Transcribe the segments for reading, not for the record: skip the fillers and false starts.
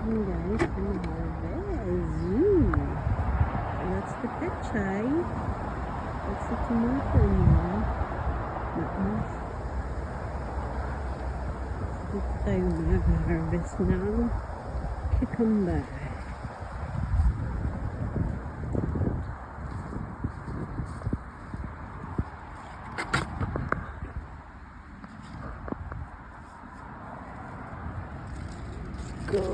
Ayan guys, ang harvest. That's the pechay. That's the tomato niya. Dito tayo mag-harvest ng cucumber. Go!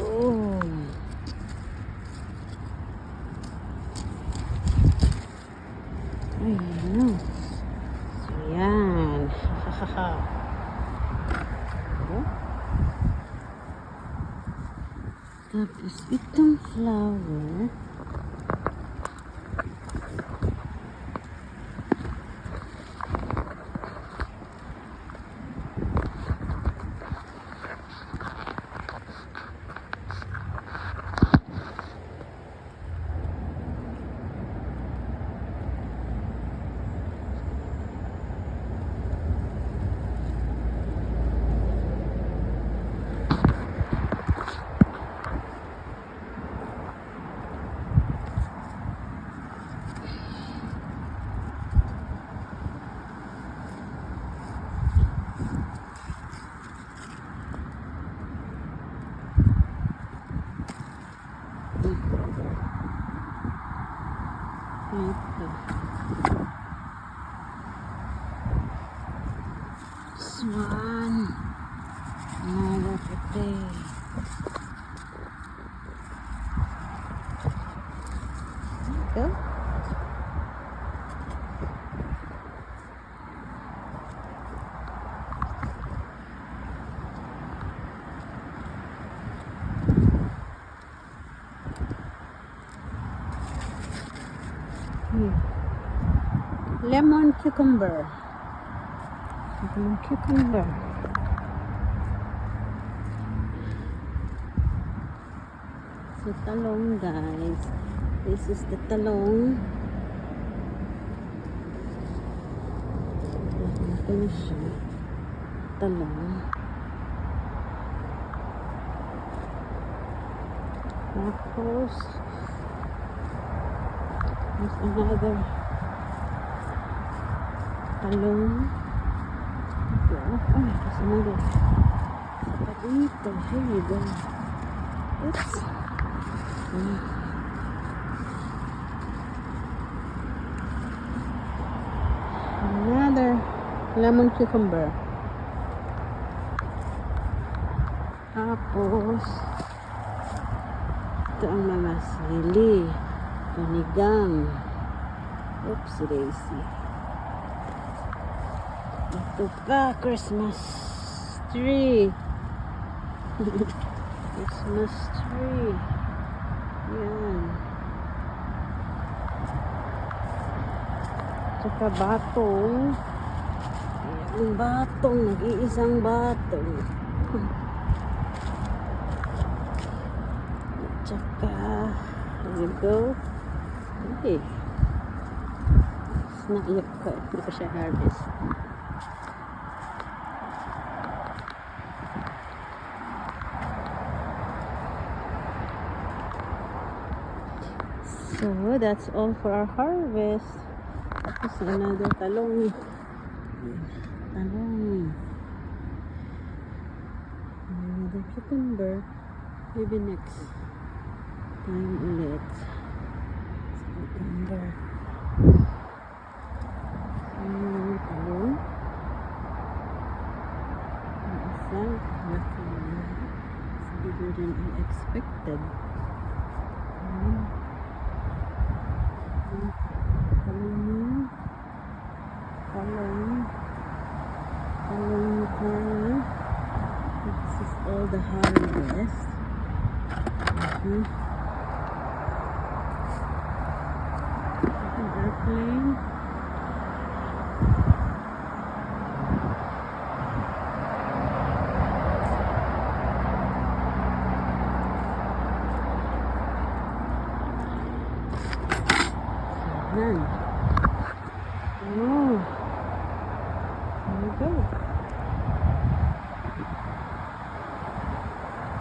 Ayan. So, yan. Tapos, itong flower, ito. This one. Another puti. Ito. Lemon cucumber. Lemon cucumber. So, talong guys. This is the talong. Ito na siya. Talong. Tapos, there's another talong. Ito. Ay, kasi nila. Saka dito. Here you go. Oops. Another lemon cucumber. Tapos, ito ang mga sili. Panigang. Oops, daisy. Ito pa, Christmas tree. Christmas tree. Yan. Tsaka batong. Ayan, batong. Nag-iisang batong. Tsaka, there you go. Okay. It's not yet cut. Hindi pa siya harvest. So, that's all for our harvest. Tapos, another talong. Talong. Another cucumber. Maybe next time ulit. Cucumber. Another talong. Ang isang laki na. It's bigger than I expected. This is all the harvest. An airplane. None.